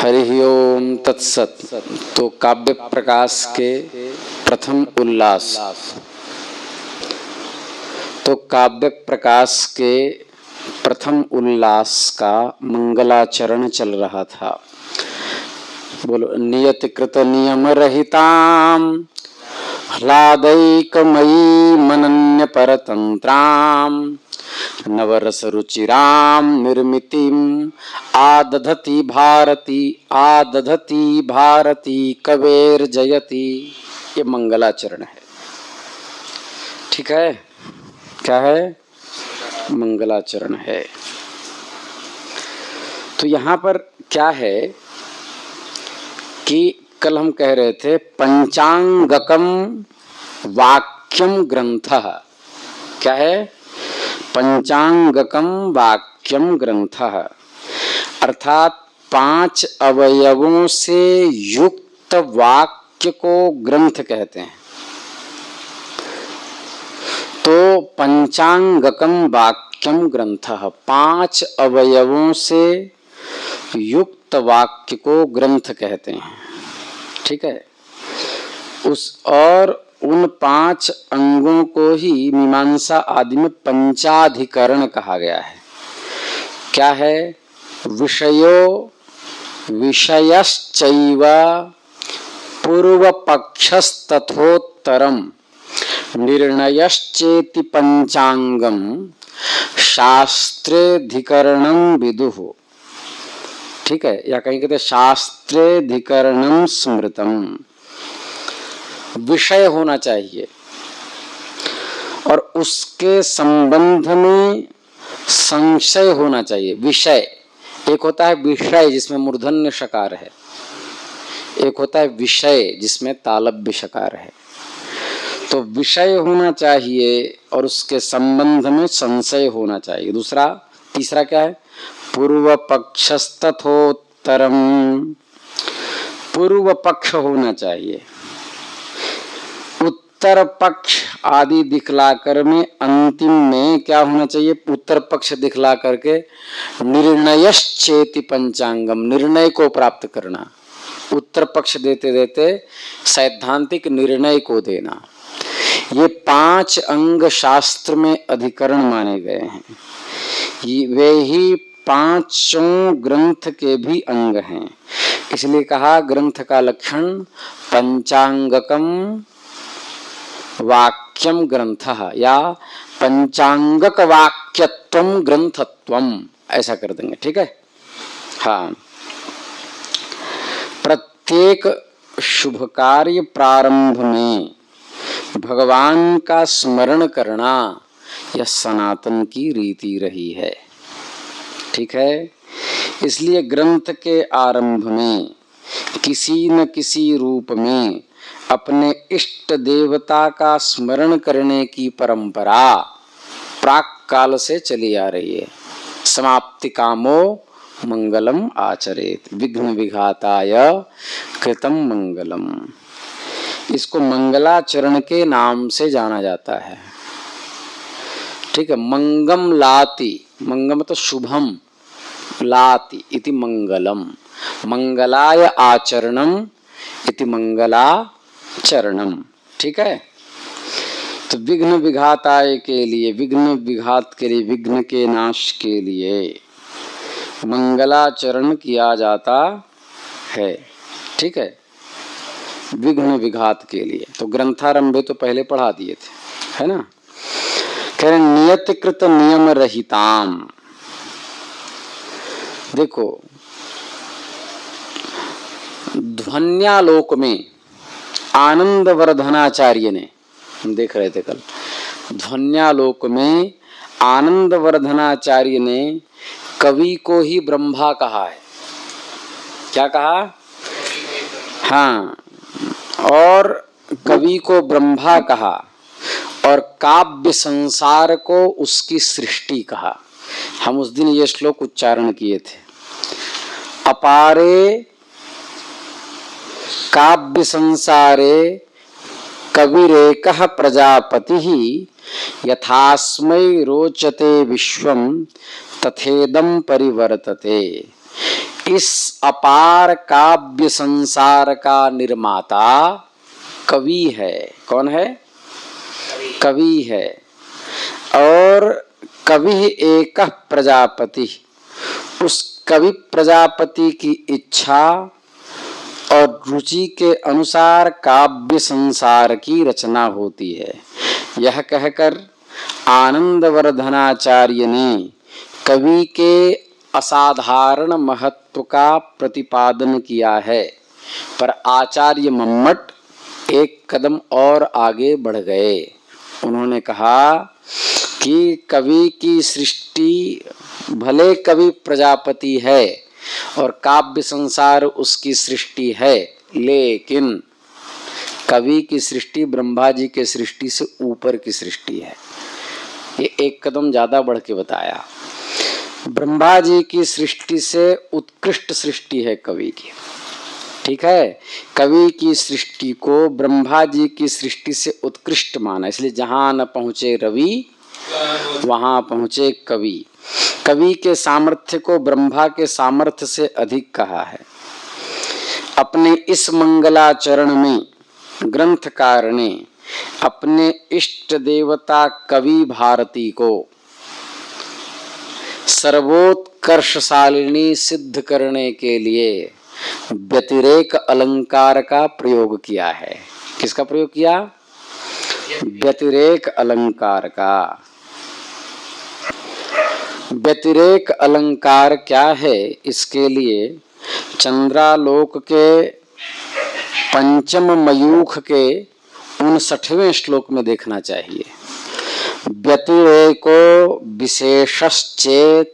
हरि ओम तत्सत। तो काव्य प्रकाश के प्रथम उल्लास। तो काव्य प्रकाश के प्रथम उल्लास का मंगलाचरण चल रहा था। बोलो, नियत कृत नियम रहिताम ह्लादैकमयी मनन्य परतंत्राम नवरस रुचिराम निर्मितिम आदधति भारती कवेर जयति। ये मंगलाचरण है। ठीक है, क्या है? मंगलाचरण है। तो यहाँ पर क्या है कि कल हम कह रहे थे पंचांगकम वाक्यम ग्रंथः। क्या है? पंचांगकम वाक्यम ग्रंथः, अर्थात 5 अवयवों से युक्त वाक्य को ग्रंथ कहते हैं। तो पंचांगकम वाक्यम ग्रंथः, 5 अवयवों से युक्त वाक्य को ग्रंथ कहते हैं। ठीक है। और उन 5 अंगों को ही मीमांसा आदि में पंचाधिकरण कहा गया है। क्या है? विषयो विषयश्चैव पूर्वपक्षस्तथोत्तरम निर्णयश्चेति पंचांगम शास्त्रेधिकरणम विदुः। ठीक है, या कहीं कहते शास्त्रेधिकरणम स्मृतम। विषय होना चाहिए और उसके संबंध में संशय होना चाहिए। विषय एक होता है विषय जिसमें मूर्धन्य शकार है, एक होता है विषय जिसमें तालव्य शकार है। तो विषय होना चाहिए और उसके संबंध में संशय होना चाहिए। तीसरा क्या है? पूर्व पक्षस्तथोत्तरम, पूर्व पक्ष होना चाहिए। उत्तर पक्ष आदि दिखलाकर में अंतिम में क्या होना चाहिए? उत्तर पक्ष दिखला करके निर्णयश्चेति पंचांगम, निर्णय को प्राप्त करना। उत्तर पक्ष देते देते सैद्धांतिक निर्णय को देना। ये 5 अंग शास्त्र में अधिकरण माने गए हैं। वे ही 5 ग्रंथ के भी अंग हैं। इसलिए कहा ग्रंथ का लक्षण पंचांगकम वाक्यम ग्रंथः, या पंचांगक वाक्यत्वम ग्रंथत्वम, ऐसा कर देंगे। ठीक है। हाँ, प्रत्येक शुभ कार्य प्रारंभ में भगवान का स्मरण करना यह सनातन की रीति रही है। ठीक है। इसलिए ग्रंथ के आरंभ में किसी न किसी रूप में अपने इष्ट देवता का स्मरण करने की परंपरा प्राक काल से चली आ रही है। समाप्ति कामो मंगलम आचरेत, विघ्न विघाताय कृतम मंगलम। इसको मंगलाचरण के नाम से जाना जाता है। ठीक है। मंगम लाति, मंगम तो शुभम, लाति इति मंगलम, मंगलाय आचरणम इति मंगलाचरणम। ठीक है। तो विघ्न विघाताय के लिए, विघ्न विघात के लिए, विघ्न के नाश के लिए मंगलाचरण किया जाता है। ठीक है, विघ्न विघात के लिए। तो ग्रंथारंभे तो पहले पढ़ा दिए थे, है ना। कह रहे नियत कृत नियम रहिताम। देखो, ध्वन्यालोक में आनंद वर्धनाचार्य ने, हम देख रहे थे कल, ध्वन्यालोक में आनंद वर्धनाचार्य ने कवि को ही ब्रह्मा कहा है। क्या कहा? हाँ, और कवि को ब्रह्मा कहा और काव्य संसार को उसकी सृष्टि कहा। हम उस दिन ये श्लोक उच्चारण किए थे। अपारे काव्य संसारे कविरेकः प्रजापतिः यथास्मै रोचते विश्वम तथेदम परिवर्तते। इस अपार काव्य संसार का निर्माता कवि है। कौन है? कवि है। और कवि एक प्रजापति, उस कवि प्रजापति की इच्छा और रुचि के अनुसार काव्य संसार की रचना होती है। यह कहकर आनंदवर्धनाचार्य ने कवि के असाधारण महत्व का प्रतिपादन किया है, पर आचार्य मम्मट एक कदम और आगे बढ़ गए। उन्होंने कहा कि कवि की सृष्टि, भले कवि प्रजापति है और काव्य संसार उसकी सृष्टि है, लेकिन कवि की सृष्टि ब्रह्मा जी के सृष्टि से ऊपर की सृष्टि है। ये एक कदम ज्यादा बढ़ के बताया। ब्रह्मा जी की सृष्टि से उत्कृष्ट सृष्टि है कवि की। ठीक है, कवि की सृष्टि को ब्रह्मा जी की सृष्टि से उत्कृष्ट माना, इसलिए जहां न पहुंचे रवि वहां पहुंचे कवि। कवि के सामर्थ्य को ब्रह्मा के सामर्थ्य से अधिक कहा है। अपने इस मंगलाचरण में ग्रंथकार ने अपने इष्ट देवता कवि भारती को सर्वोत्कर्षशालिनी सिद्ध करने के लिए व्यतिरेक अलंकार का प्रयोग किया है। किसका प्रयोग किया? व्यतिरेक अलंकार का। व्यतिरेक अलंकार क्या है? इसके लिए चंद्रालोक के पंचम मयूख के 59वें श्लोक में देखना चाहिए। व्यतिरेको विशेषश्चेत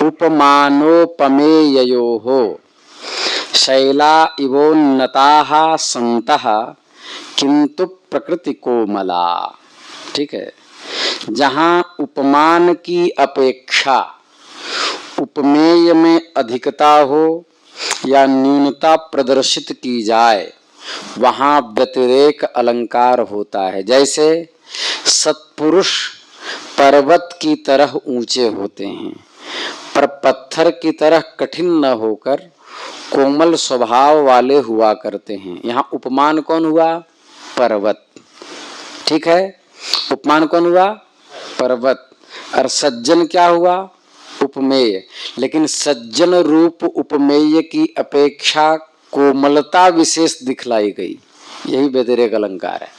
उपमानोपमेययोः शैला इवोन्नताः सन्तः किंतु प्रकृति कोमला। ठीक है, जहां उपमान की अपेक्षा उपमेय में अधिकता हो या न्यूनता प्रदर्शित की जाए, वहां व्यतिरेक अलंकार होता है। जैसे सत्पुरुष पर्वत की तरह ऊंचे होते हैं, पर पत्थर की तरह कठिन न होकर कोमल स्वभाव वाले हुआ करते हैं। यहाँ उपमान कौन हुआ? पर्वत। ठीक है, उपमान कौन हुआ? पर्वत। और सज्जन क्या हुआ? उपमेय। लेकिन सज्जन रूप उपमेय की अपेक्षा कोमलता विशेष दिखलाई गई, यही व्यतिरेक अलंकार है।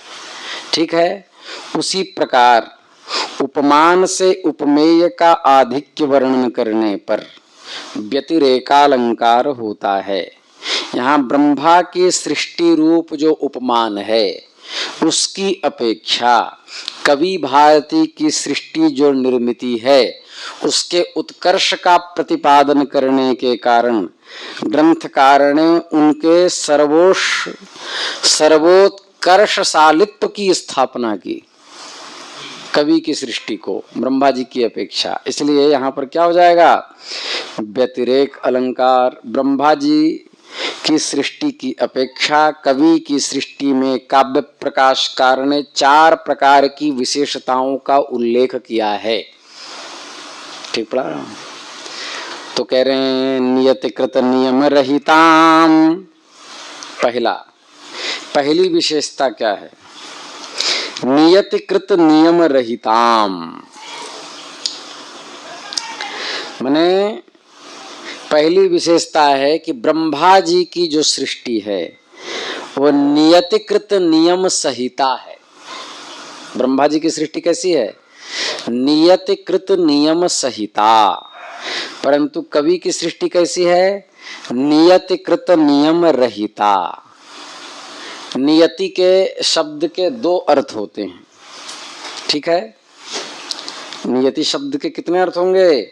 ठीक है, उसी प्रकार उपमान से उपमेय का आधिक्य वर्णन करने पर व्यतिरेकालंकार होता है। यहाँ ब्रह्मा की सृष्टि रूप जो उपमान है, उसकी अपेक्षा कवि भारती की सृष्टि जो निर्मिति है, उसके उत्कर्ष का प्रतिपादन करने के कारण ग्रंथकार ने उनके सर्वोत्कर्षशालित्व की स्थापना की, कवि की सृष्टि को ब्रह्मा जी की अपेक्षा। इसलिए यहाँ पर क्या हो जाएगा? व्यतिरेक अलंकार। ब्रह्मा जी की सृष्टि की अपेक्षा कवि की सृष्टि में काव्य प्रकाशकार ने 4 प्रकार की विशेषताओं का उल्लेख किया है। ठीक पढ़ा रहा हूं? तो कह रहे हैं नियतिकृत नियम रहिताम। पहली विशेषता क्या है? नियतिकृत नियम रहिताम, माने पहली विशेषता है कि ब्रह्मा जी की जो सृष्टि है वो नियतिकृत नियम संहिता है। ब्रह्मा जी की सृष्टि कैसी है? नियतिकृत नियम संहिता। परंतु कवि की सृष्टि कैसी है? नियतिकृत नियम रहिता। नियति के शब्द के 2 अर्थ होते हैं। ठीक है, नियति शब्द के कितने अर्थ होंगे?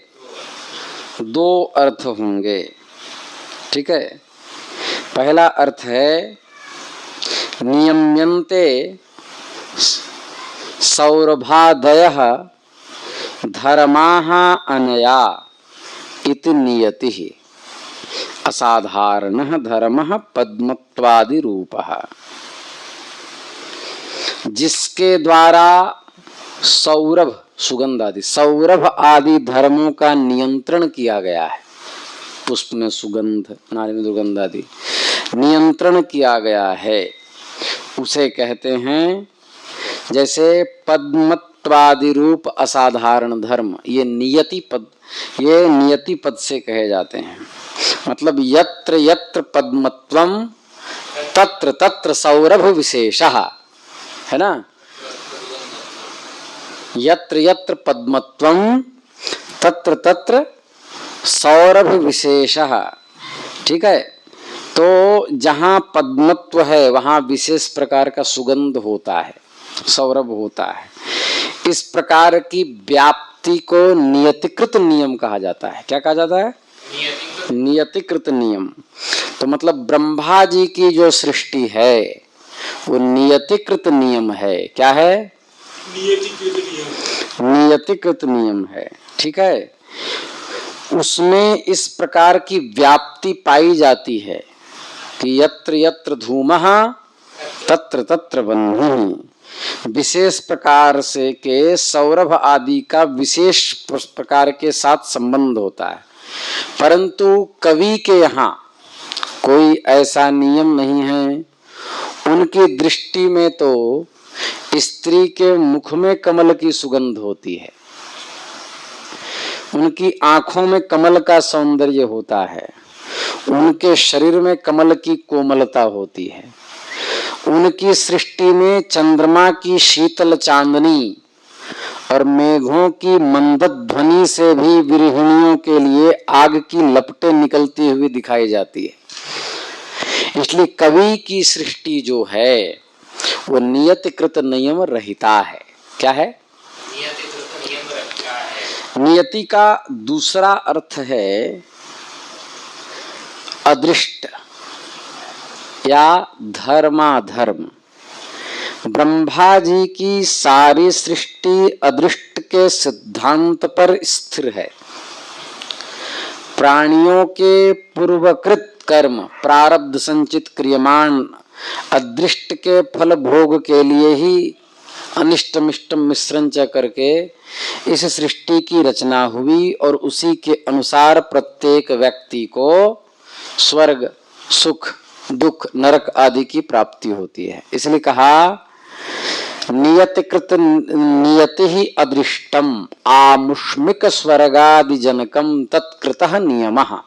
2 अर्थ होंगे। ठीक है, पहला अर्थ है नियम्यन्ते सौरभादयः धर्माः अनया इति नियतिः असाधारणः धर्मः पद्मत्वादि रूपः। जिसके द्वारा सौरभ, सुगंध आदि, सौरभ आदि धर्मों का नियंत्रण किया गया है। पुष्प में सुगंध, नारी में दुर्गंध आदि नियंत्रण किया गया है, उसे कहते हैं। जैसे पद्मत्वादि रूप असाधारण धर्म, ये नियति पद से कहे जाते हैं। मतलब यत्र यत्र पद्मत्वम तत्र तत्र सौरभ विशेषः, है ना। यत्र यत्र पद्मत्वम तत्र तत्र सौरभ विशेषः, ठीक है। तो जहाँ पद्मत्व है वहाँ विशेष प्रकार का सुगंध होता है, सौरभ होता है। इस प्रकार की व्याप्ति को नियतिकृत नियम कहा जाता है। क्या कहा जाता है? नियतिकृत नियम। तो मतलब ब्रह्मा जी की जो सृष्टि है वो नियतिकृत नियम है। क्या है? नियतिकृत नियम है, ठीक है। उसमें इस प्रकार की व्याप्ति पाई जाती है कि यत्र यत्र धूमः तत्र तत्र बह्निः, विशेष प्रकार से के सौरभ आदि का विशेष प्रकार के साथ संबंध होता है। परंतु कवि के यहाँ कोई ऐसा नियम नहीं है। उनकी दृष्टि में तो स्त्री के मुख में कमल की सुगंध होती है, उनकी आंखों में कमल का सौंदर्य होता है, उनके शरीर में कमल की कोमलता होती है, उनकी सृष्टि में चंद्रमा की शीतल चांदनी और मेघों की मंद ध्वनि से भी गृहिणियों के लिए आग की लपटें निकलती हुई दिखाई जाती है। इसलिए कवि की सृष्टि जो है वो नियतिकृत नियम रहिता है। क्या है? नियति का दूसरा अर्थ है अदृष्ट या धर्माधर्म। ब्रह्मा जी की सारी सृष्टि अदृष्ट के सिद्धांत पर स्थिर है। प्राणियों के पूर्वकृत कर्म प्रारब्ध संचित क्रियमाण अदृष्ट के फल भोग के लिए ही अनिष्ट मिष्ट मिश्रण च करके इस सृष्टि की रचना हुई और उसी के अनुसार प्रत्येक व्यक्ति को स्वर्ग, सुख, दुख, नरक आदि की प्राप्ति होती है। इसलिए कहा नियतिकृत नियति ही अदृष्टम आमुष्मिक स्वर्गादि जनकम तत्कृतः नियमः।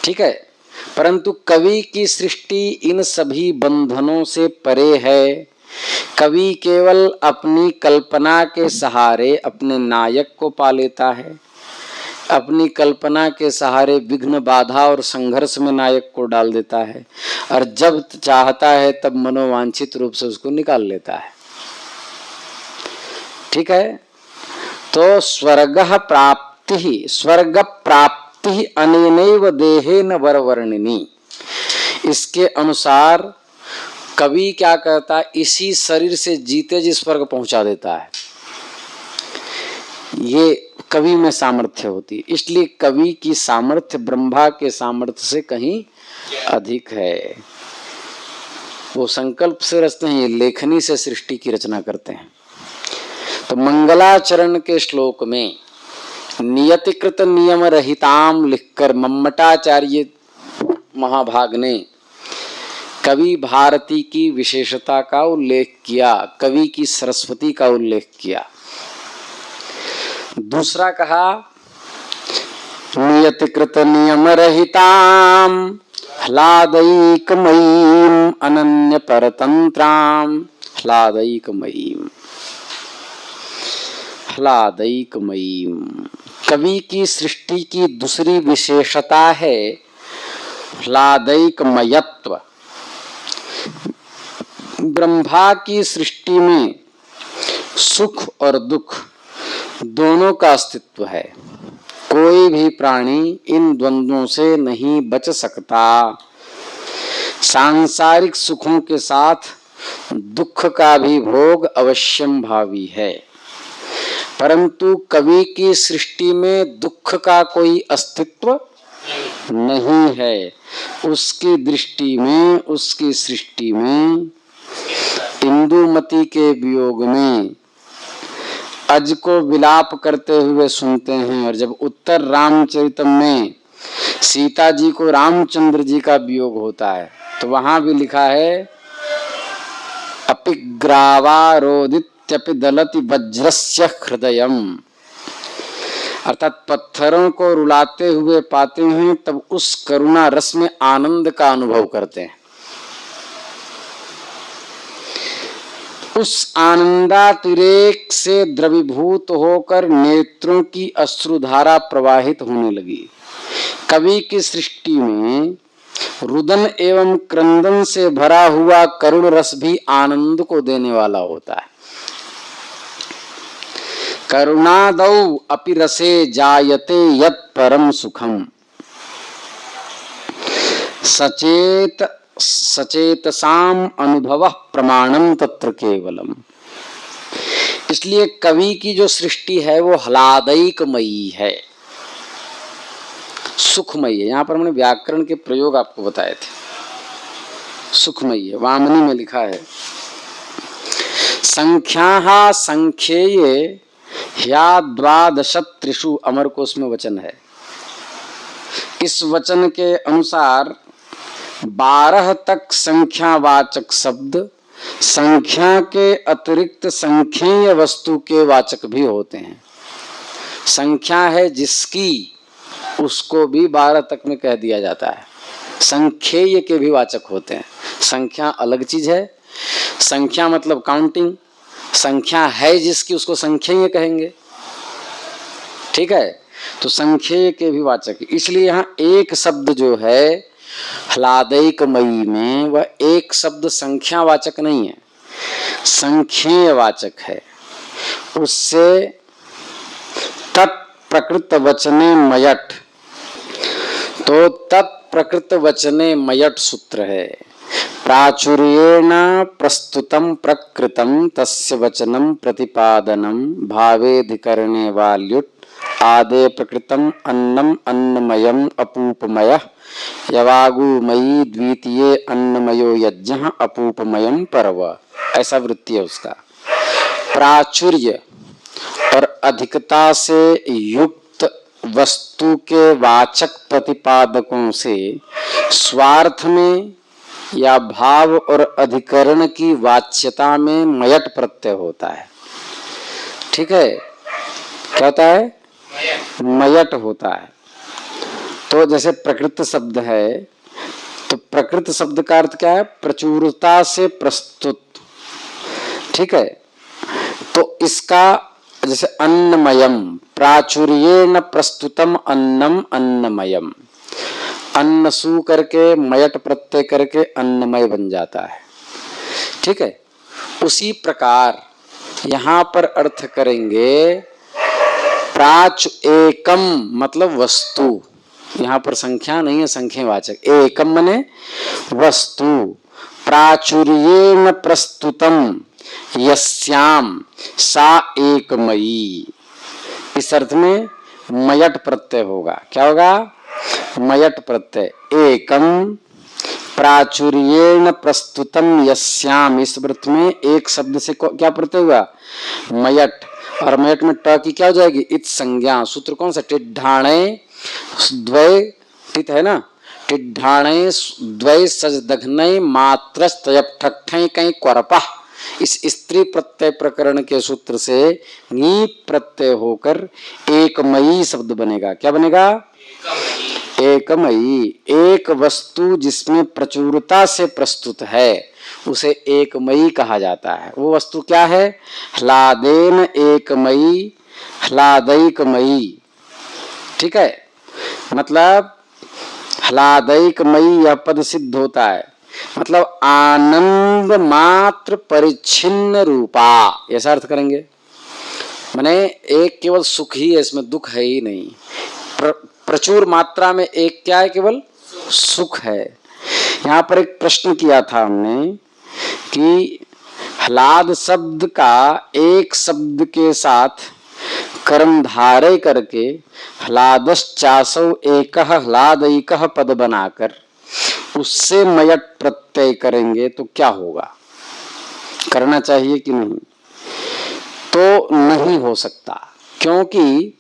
ठीक है। परंतु कवि की सृष्टि इन सभी बंधनों से परे है। कवि केवल अपनी कल्पना के सहारे अपने नायक को पा लेता है, अपनी कल्पना के सहारे विघ्न, बाधा और संघर्ष में नायक को डाल देता है और जब चाहता है तब मनोवांछित रूप से उसको निकाल लेता है। ठीक है। तो स्वर्ग प्राप्ति अनेनैव देहेन वरवर्णिनी, इसके अनुसार कवि क्या करता है, इसी शरीर से जीते जी स्वर्ग पहुंचा देता है। ये कवि में सामर्थ्य होती है। इसलिए कवि की सामर्थ्य ब्रह्मा के सामर्थ्य से कहीं अधिक है। वो संकल्प से रचते हैं, ये लेखनी से सृष्टि की रचना करते हैं। तो मंगलाचरण के श्लोक में नियतिकृत नियम रहिताम लिखकर मम्मटाचार्य महाभाग ने कवि भारती की विशेषता का उल्लेख किया, कवि की सरस्वती का उल्लेख किया। दूसरा कहा नियतिकृत नियम रहिताम ह्लादैकमयीम अनन्य परतंत्राम ह्लादैकमयीम। ह्लादैकमयीम कवि की सृष्टि की दूसरी विशेषता है ह्लादैकमयत्व। ब्रह्मा की सृष्टि में सुख और दुख दोनों का अस्तित्व है। कोई भी प्राणी इन द्वंद्वों से नहीं बच सकता। सांसारिक सुखों के साथ दुख का भी भोग अवश्यम भावी है। परंतु कवि की सृष्टि में दुख का कोई अस्तित्व नहीं है। उसकी दृष्टि में, उसकी सृष्टि में इंदुमती के वियोग में अज को विलाप करते हुए सुनते हैं। और जब उत्तर रामचरितम में सीता जी को रामचंद्र जी का वियोग होता है तो वहां भी लिखा है अपिग्रावारोदित्यपि दलति वज्रस्य हृदयम, अर्थात पत्थरों को रुलाते हुए पाते हैं तब उस करुणा रस में आनंद का अनुभव करते हैं। उस आनंदातिरेक से द्रवीभूत होकर नेत्रों की अश्रुधारा प्रवाहित होने लगी। कवि की सृष्टि में रुदन एवं क्रंदन से भरा हुआ करुण रस भी आनंद को देने वाला होता है। करुणादौ अपि रसे जायते यत् परम सुखम सचेतसाम अनुभव प्रमाणम तत्र केवलम। इसलिए कवि की जो सृष्टि है वो ह्लादैकमयी है, सुखमयी है। यहां पर हमने व्याकरण के प्रयोग आपको बताए थे। सुखमयी है, वामनी में लिखा है संख्या संख्येय ह्या द्वादशत्रिषु, अमरकोश में वचन है। इस वचन के अनुसार 12 तक संख्यावाचक शब्द संख्या के अतिरिक्त संख्येय वस्तु के वाचक भी होते हैं। संख्या है जिसकी, उसको भी 12 तक में कह दिया जाता है। संख्येय के भी वाचक होते हैं। संख्या अलग चीज है। संख्या मतलब काउंटिंग, संख्या है जिसकी उसको संख्येय कहेंगे। ठीक है, तो संख्येय के भी वाचक। इसलिए यहाँ एक शब्द जो है ह्लादैकमयी में, वह एक शब्द संख्यावाचक नहीं है, संख्येय वाचक है। उससे तत्प्रकृत वचने मयट, तो तत्प्रकृत वचने मयट सूत्र है। प्राचुर्येण प्रस्तुतम प्रकृतम तस्य वचनम प्रतिपादनम भावेधिकरणे वा ल्युट् आदे प्रकृतम अन्नम अन्नमयम अपूपमयः यवागुमयी द्वितीये अन्नमयो यज्ञः अपूपमयम परव। ऐसा वृत्ति है उसका। प्राचुर्य और अधिकता से युक्त वस्तु के वाचक प्रतिपादकों से स्वार्थ में या भाव और अधिकरण की वाच्यता में मयट प्रत्यय होता है। ठीक है, क्या होता है? मयट होता है। तो जैसे प्रकृत शब्द है, तो प्रकृत शब्द का अर्थ क्या है? प्रचुरता से प्रस्तुत। ठीक है, तो इसका जैसे अन्नमयम, प्राचुर्येण प्रस्तुतम अन्नम अन्नमयम, अन्न सु करके मयट प्रत्यय करके अन्नमय बन जाता है। ठीक है, उसी प्रकार यहां पर अर्थ करेंगे प्राच एकम मतलब वस्तु। यहां पर संख्या नहीं है, संख्यावाचक। एकम माने वस्तु। प्राचुर्येण प्रस्तुतम यस्याम सा एकमयी, इस अर्थ में मयट प्रत्यय होगा। क्या होगा? मयट प्रत्यय। एकम प्राचुर्येण प्रस्तुतम यस्याम, इस व्रत में एक शब्द से क्या प्रत्यय हुआ? मयट। और मयट में ट की क्या हो जाएगी? इत संज्ञा। सूत्र कौन सा? टिड्ढाणे द्वय, टित है ना, टिड्ढाणे द्वय सजदघ्नय मात्रस्तयप ठट्ठै कई क्वरपः, इस स्त्री प्रत्यय प्रकरण के सूत्र से नी प्रत्यय होकर एकमयी शब्द बनेगा। क्या बनेगा? एकमयी। एक वस्तु जिसमें प्रचुरता से प्रस्तुत है उसे एकमयी कहा जाता है। वो वस्तु क्या है? ह्लादेन एकमयी, ह्लादैकमयी। ठीक है, मतलब ह्लादैकमयी यह पद सिद्ध होता है, मतलब आनंद मात्र परिच्छिन्न रूपा, ऐसा अर्थ करेंगे। माने एक केवल सुख ही है, इसमें दुख है ही नहीं। प्रचुर मात्रा में एक क्या है? केवल सुख है। यहाँ पर एक प्रश्न किया था हमने कि ह्लाद शब्द का एक शब्द के साथ कर्मधारय करके ह्लादश्चासौ एकः ह्लादैकः पद बनाकर उससे मयट प्रत्यय करेंगे तो क्या होगा? करना चाहिए कि नहीं? तो तो नहीं हो सकता, क्योंकि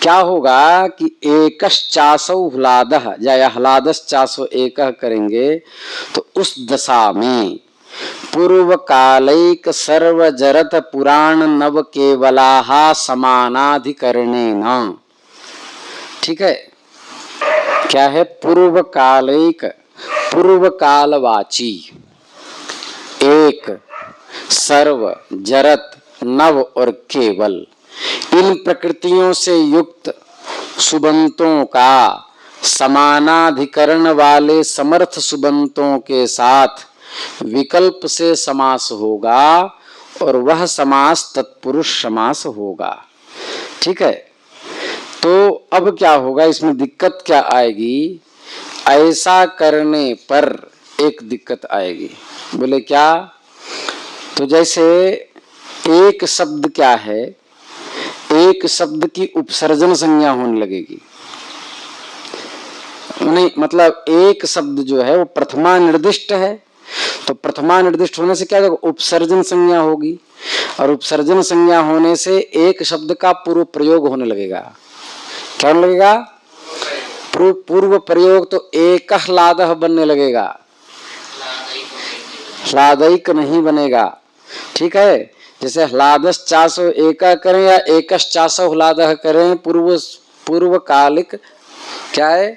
क्या होगा कि एकश्चासौ ह्लादः या ह्लादश्चासौ एकः करेंगे तो उस दशा में पूर्व कालैक सर्वजरत पुराण नव केवलाः समानाधिकरणेन, ठीक है। क्या है? पूर्व कालैक, पूर्व कालवाची, एक, सर्व, जरत, नव और केवल, इन प्रकृतियों से युक्त सुबंतों का समानाधिकरण वाले समर्थ सुबंतों के साथ विकल्प से समास होगा और वह समास तत्पुरुष समास होगा, ठीक है। तो अब क्या होगा, इसमें दिक्कत क्या आएगी? ऐसा करने पर एक दिक्कत आएगी। बोले क्या? तो जैसे एक शब्द क्या है, एक शब्द की उपसर्जन संज्ञा होने लगेगी, नहीं मतलब एक शब्द जो है वो प्रथमा निर्दिष्ट है, तो प्रथमा निर्दिष्ट होने से क्या होगा? उपसर्जन संज्ञा होगी, और उपसर्जन संज्ञा होने से एक शब्द का पूर्व प्रयोग होने लगेगा। क्या होने लगेगा? पूर्व प्रयोग, तो एक ह्लादः बनने लगेगा, ह्लादैक नहीं बनेगा, ठीक है। जैसे ह्लादश्चासो एका करें या एकश्चासो ह्लादः करें, पूर्व कालिक क्या है?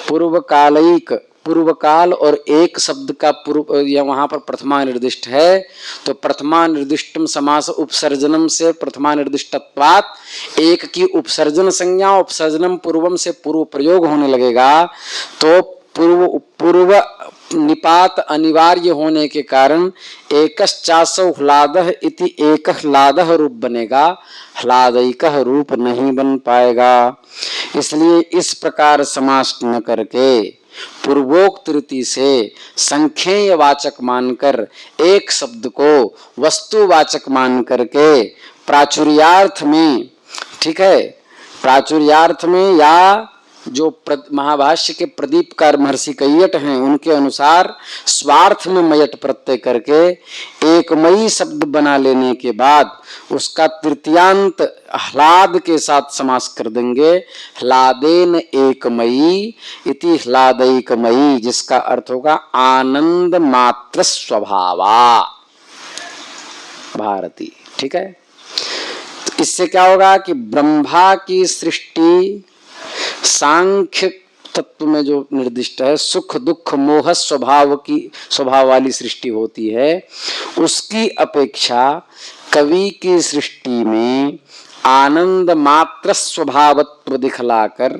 पूर्व कालिक, पूर्व काल और एक शब्द का पूर्व, या वहां पर प्रथमा निर्दिष्ट है, तो प्रथमा निर्दिष्टम समास उपसर्जनम से प्रथमा निर्दिष्टत्वात् एक की उपसर्जन संज्ञा, उपसर्जनम पूर्वम से पूर्व प्रयोग होने लगेगा, तो पूर्व निपात अनिवार्य होने के कारण एकश्चासो ह्लादः इति एक ह्लादः रूप बनेगा, ह्लादैकः रूप नहीं बन पाएगा। इसलिए इस प्रकार समास न करके पूर्वोक्त रीति से संख्येय वाचक मानकर एक शब्द को वस्तुवाचक मान करके प्राचुर्यार्थ में, ठीक है, प्राचुर्यार्थ में या जो महाभाष्य के प्रदीपकार महर्षि कैयट हैं उनके अनुसार स्वार्थ में मयट प्रत्यय करके एकमयी शब्द बना लेने के बाद उसका तृतीयांत ह्लाद के साथ समास कर देंगे, ह्लादेन एकमयी इति ह्लादैकमयी, जिसका अर्थ होगा आनंद मात्र स्वभावा भारती, ठीक है। तो इससे क्या होगा कि ब्रह्मा की सृष्टि सांख्य तत्व में जो निर्दिष्ट है, सुख दुख मोह स्वभाव वाली सृष्टि होती है, उसकी अपेक्षा कवि की सृष्टि में आनंद मात्र स्वभावत्व दिखलाकर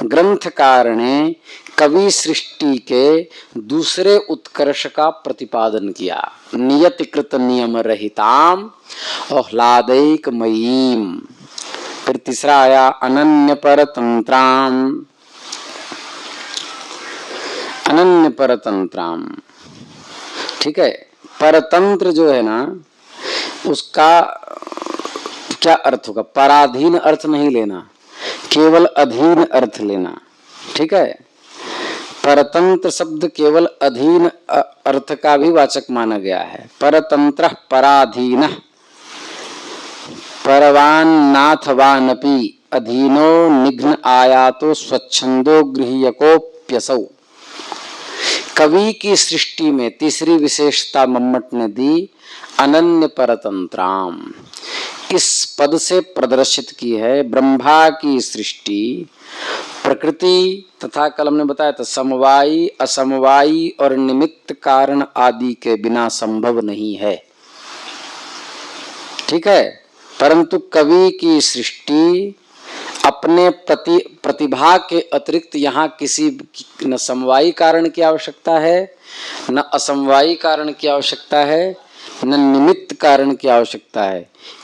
ग्रंथकार ने कवि सृष्टि के दूसरे उत्कर्ष का प्रतिपादन किया, नियतिकृत नियम रहिताम और ह्लादैकमयीम। फिर तीसरा आया अनन्य परतंत्राम, अनन्य परतंत्राम, ठीक है। परतंत्र जो है ना, उसका क्या अर्थ होगा? पराधीन अर्थ नहीं लेना, केवल अधीन अर्थ लेना, ठीक है। परतंत्र शब्द केवल अधीन अर्थ का भी वाचक माना गया है। परतंत्र पराधीन, परवान नाथवानपि अधीनो निघ्न आयातो स्वच्छंदो गृह्यकोप्यसौ। कवि की सृष्टि में तीसरी विशेषता मम्मट ने दी अनन्य परतंत्राम, इस पद से प्रदर्शित की है। ब्रह्मा की सृष्टि प्रकृति तथा कल हमने बताया था समवायी असमवायी और निमित्त कारण आदि के बिना संभव नहीं है, ठीक है। परंतु कवि की सृष्टि अपने प्रतिभा के अतिरिक्त यहाँ किसी न समवायी कारण की आवश्यकता है, न असमवायी कारण की आवश्यकता है, न निमित्त कारण की आवश्यकता है,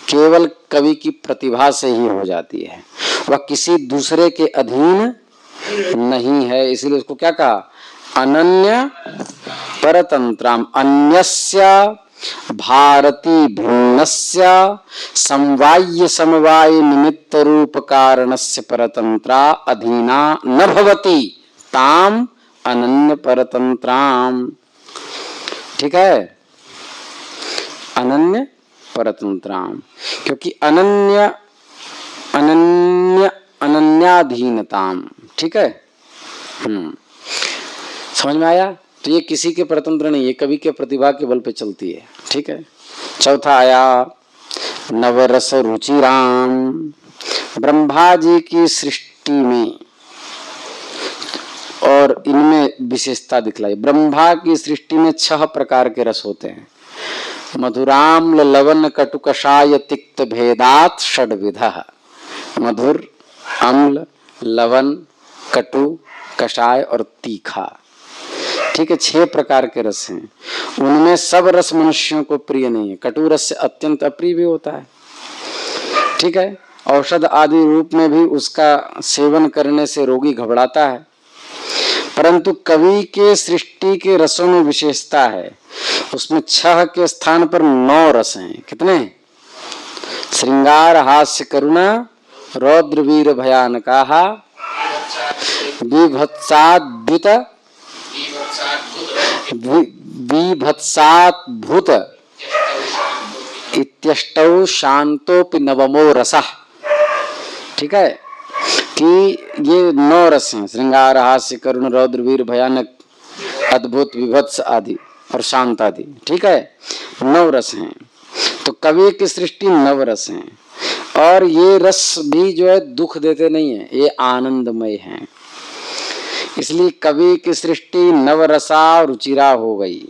केवल कवि की प्रतिभा से ही हो जाती है, वह किसी दूसरे के अधीन नहीं है। इसीलिए उसको क्या कहा? अनन्य परतंत्राम, अन्यस्य भारती भिन्नस्य समवाय समवाय निमित्त रूप कारणस्य परतंत्रा अधीना न भवति ताम अनन्य परतंत्राम, ठीक है। अनन्य परतंत्राम, क्योंकि अनन्य अनन्य अनन्याधीनताम। ठीक है, समझ में आया? तो ये किसी के परतंत्र नहीं है, कवि के प्रतिभा के बल पे चलती है। ठीक है। चौथा आया नवरस रुचिराम, ब्रह्मा जी की सृष्टि में और इनमें विशेषता दिखलाई। ब्रह्मा की सृष्टि में 6 प्रकार के रस होते हैं। मधुराम्ल लवण कटु कषाय तिक्त भेदात षड्विधः। मधुर, अम्ल, लवण, कटु, कषाय और तीखा। ठीक है, 6 प्रकार के रस हैं। उनमें सब रस मनुष्यों को प्रिय नहीं है। कटु रस से अत्यंत अप्रिय भी होता है। ठीक है, औषध आदि रूप में भी उसका सेवन करने से रोगी घबराता है। परंतु कवि के सृष्टि के रसों में विशेषता है। उसमें 6 के स्थान पर 9 रस हैं। कितने? श्रृंगार, हास्य, करुणा, रौद्र, वीर, भयानकाः, बीभत्साद्भुत, बीभत्साद्भुत इत्यष्टौ शांतोपि नवमो रसः। ठीक है, कि ये 9 रस हैं। श्रृंगार, हास्य, करुण, रौद्र, वीर, भयानक, अद्भुत, विभत्स आदि और शांत आदि। ठीक है, 9 रस हैं। तो कवि की सृष्टि 9 रस हैं। और ये रस भी जो है दुख देते नहीं है, ये आनंदमय हैं। इसलिए कवि की सृष्टि नवरसा रुचिरा हो गई।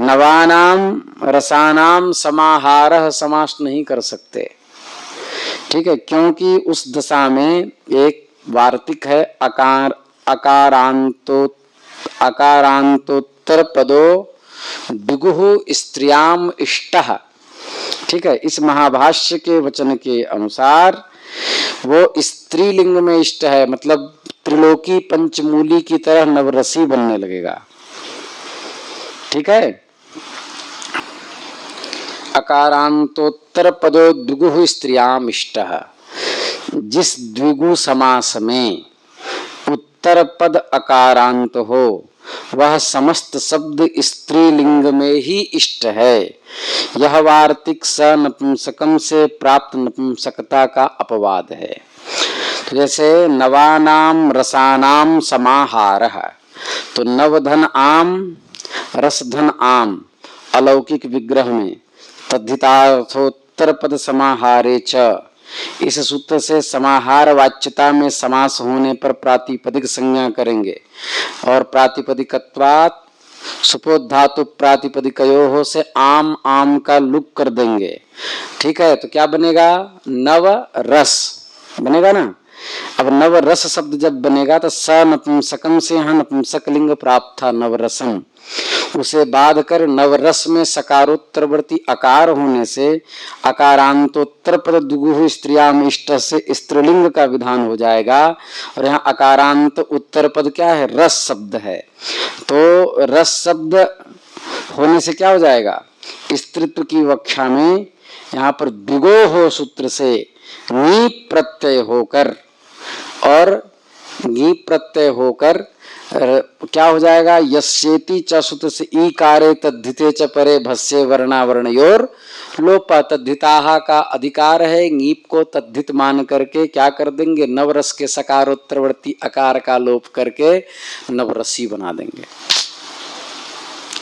नवानाम रसानाम समाहारः समास नहीं कर सकते। ठीक है, क्योंकि उस दशा में एक वार्तिक है अकारांतोत्तर पदो दिगुः स्त्रियाम इष्टः। ठीक है, इस महाभाष्य के वचन के अनुसार वो स्त्रीलिंग में इष्ट है, मतलब त्रिलोकी पंचमूली की तरह नवरसी बनने लगेगा। ठीक है, अकारांतोत्तर पदो द्विगुः स्त्रियाम इष्टः। जिस द्विगु समास में उत्तर पद अकारांत हो वह समस्त शब्द स्त्रीलिंग में ही इष्ट है। यह वार्तिक स नपुंसकम से प्राप्त नपुंसकता का अपवाद है। तो जैसे नवानाम रसानाम समाहारः, तो नवधन आम, रसधन आम अलौकिक विग्रह में तद्धितार्थोत्तर पद समाहारे च। इस सूत्र से समाहार वाच्यता में समास होने पर प्रातिपदिक संज्ञा करेंगे और प्रातिपदिकत्वात् सुपोधातु प्रातिपदिकयोः से आम आम का लुक कर देंगे। ठीक है, तो क्या बनेगा? नव रस बनेगा ना। अब नव रस शब्द जब बनेगा तो स नपुंसकम से यहाँ नपुंसक लिंग प्राप्त था नवरसम, उसे बाध कर नवरस में सकारोत्तरवर्ती अकार होने से अकारांतोत्तर पद दुगुः स्त्रियाम इष्ट से स्त्रीलिंग का विधान हो जाएगा। और यहाँ अकारांत उत्तर पद क्या है? रस शब्द है। तो रस शब्द होने से क्या हो जाएगा? स्त्रीत्व की व्याख्या में यहाँ पर द्विगो हो सूत्र से नी प्रत्यय होकर और गी प्रत्यय होकर क्या हो जाएगा? यस्येति च सूत्र से ईकारे तद्धिते च परे भस्ये वर्णावर्णयोर लोप। तद्धिताहा का अधिकार है, नीप को तद्धित मान करके क्या कर देंगे? नवरस के सकारोत्तरवर्ती अकार का लोप करके नवरसी बना देंगे।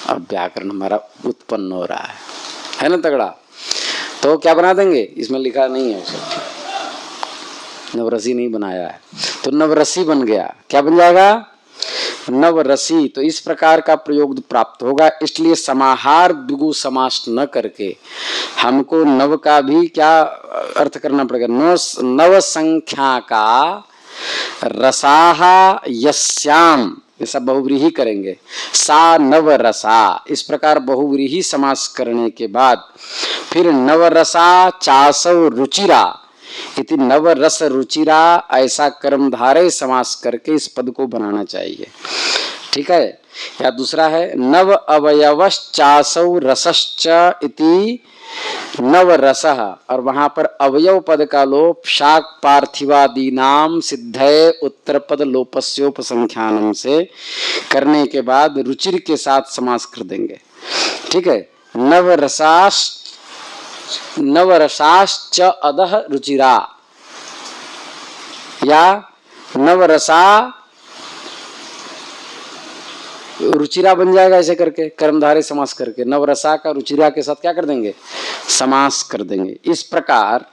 अब व्याकरण हमारा उत्पन्न हो रहा है ना तगड़ा। तो क्या बना देंगे? इसमें लिखा नहीं है, उसे नवरसी नहीं बनाया है, तो नवरसी बन गया। क्या बन जाएगा? नवरसी। तो इस प्रकार का प्रयोग प्राप्त होगा। इसलिए समाहार द्विगु समास न करके हमको नव का भी क्या अर्थ करना पड़ेगा? नव संख्या का रसाहा यस्याम, ये सब बहुव्रीहि करेंगे। सा नव रसा, इस प्रकार बहुव्रीहि समास करने के बाद फिर नवरसा चासव रुचिरा इति नवरस रुचिरा, ऐसा कर्मधारय समास करके इस पद को बनाना चाहिए। ठीक है। या दूसरा है नव अवयवश्चासौ रसश्च इति नवरसः, और वहां पर अवयव पद का लोप शाक पार्थिवादी नाम सिद्धय उत्तर पद लोपस्योपसंख्यानम से करने के बाद रुचिर के साथ समास कर देंगे। ठीक है। नवरसाश नवरसाश्च अदह रुचिरा, या नवरसा रुचिरा बन जाएगा ऐसे करके, कर्मधारय समास करके। नवरसा का रुचिरा के साथ क्या कर देंगे, समास कर देंगे, इस प्रकार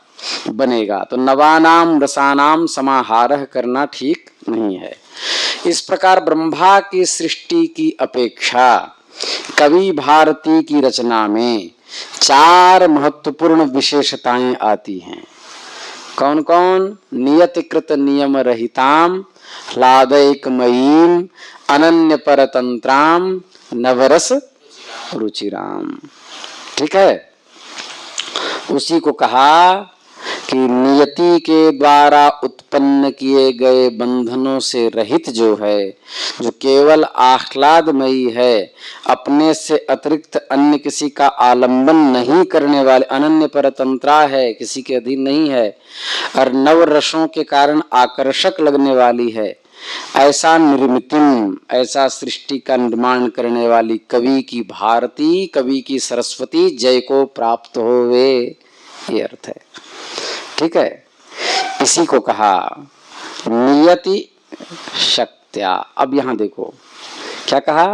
बनेगा। तो नवानाम रसानाम समाहारः करना ठीक नहीं है। इस प्रकार ब्रह्मा की सृष्टि की अपेक्षा कवि भारती की रचना में 4 महत्वपूर्ण विशेषताएं आती हैं। कौन कौन? नियतिकृत नियम रहिताम, ह्लादैकमयीम, अनन्य परतंत्राम, नवरस रुचिराम। ठीक है, उसी को कहा कि नियति के द्वारा उत्पन्न किए गए बंधनों से रहित जो है, जो केवल आह्लादमयी है, अपने से अतिरिक्त अन्य किसी का आलंबन नहीं करने वाले, अनन्य परतंत्रा है, किसी के अधीन नहीं है, और नव रसों के कारण आकर्षक लगने वाली है, ऐसा निर्मितिम, ऐसा सृष्टि का निर्माण करने वाली कवि की भारती, कवि की सरस्वती जय को प्राप्त होवे, ये अर्थ है। ठीक है, इसी को कहा नियति शक्त्या। अब यहां देखो क्या कहा,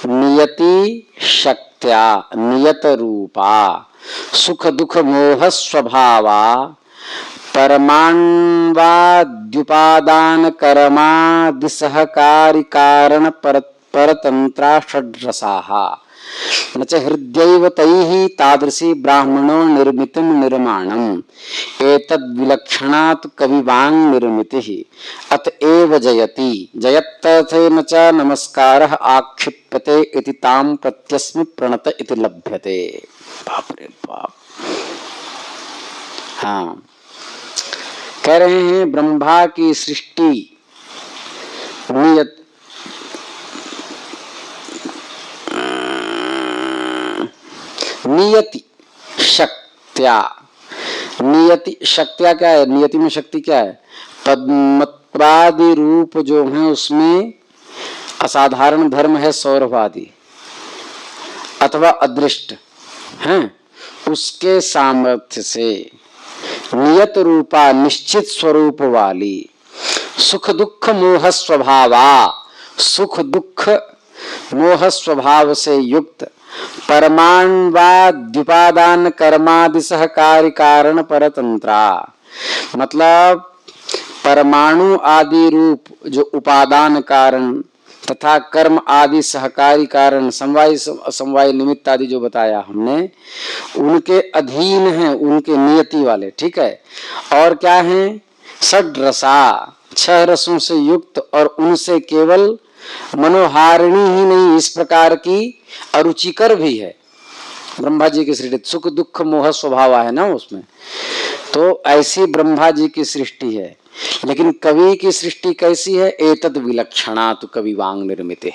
नियति शक्त्या, नियत रूपा, सुख दुख मोह स्वभावा, परमाण्वाद्युपादान कर्मादि सहकारी कारण परतंत्रा षड्रसाः न च हृद्यैव तैः तादृशी ब्राह्मणो निर्मितिं निर्माणम् एतद्विलक्षणात् कविवाङ् निर्मितिः अतएव जयति, जयत्यर्थेन च नमस्कारः आक्षिप्यते इति तां प्रत्यस्मि प्रणत इति लभ्यते। बाप रे बाप। हाँ, कह रहे हैं ब्रह्मा की सृष्टि नियति शक्त्या, नियति शक्त्या क्या है, नियति में शक्ति क्या है, पद्मत्वादि रूप जो है उसमें असाधारण धर्म है सौरभादि अथवा अदृष्ट है, उसके सामर्थ्य से नियत रूपा निश्चित स्वरूप वाली, सुख दुख मोह स्वभावा, सुख दुख मोह स्वभाव से युक्त, परमाण्वाद्युपादान कर्मादि सहकारी कारण परतंत्रा, मतलब परमाणु आदि रूप जो उपादान कारण तथा कर्म आदि सहकारी कारण, समवाय असमवाय निमित्त आदि जो बताया हमने, उनके अधीन हैं, उनके नियति वाले। ठीक है, और क्या है, षड्रसा, 6 रसों से युक्त, और उनसे केवल मनोहारिणी ही नहीं, इस प्रकार की अरुचिकर भी है। ब्रह्मा जी की सृष्टि सुख दुख मोह स्वभाव है ना उसमें, तो ऐसी ब्रह्मा जी की सृष्टि है। लेकिन कवि की सृष्टि कैसी है, एतद विलक्षणा तो कवि वांग निर्मिते।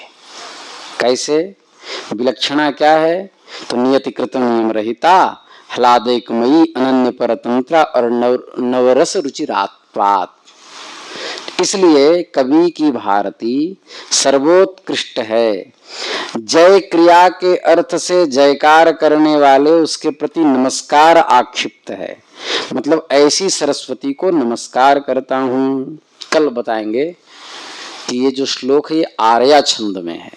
कैसे विलक्षणा क्या है, तो नियतिकृत नियम रहिता, ह्लादैकमयी, अनन्य परतंत्रा और नवरस रुचिरात्वात्। इसलिए कवि की भारती सर्वोत्कृष्ट है। जय क्रिया के अर्थ से जयकार करने वाले उसके प्रति नमस्कार आक्षिप्त है, मतलब ऐसी सरस्वती को नमस्कार करता हूं। कल बताएंगे कि ये जो श्लोक है ये आर्या छंद में है।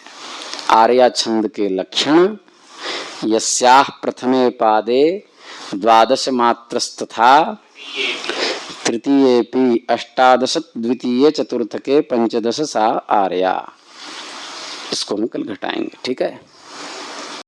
आर्या छंद के लक्षण, यस्याह प्रथमे पादे 12 मात्रस्तथा तृतीयेपि 18 द्वितीय चतुर्थ के 15 सा आर्या, इसको हम कल घटाएंगे। ठीक है।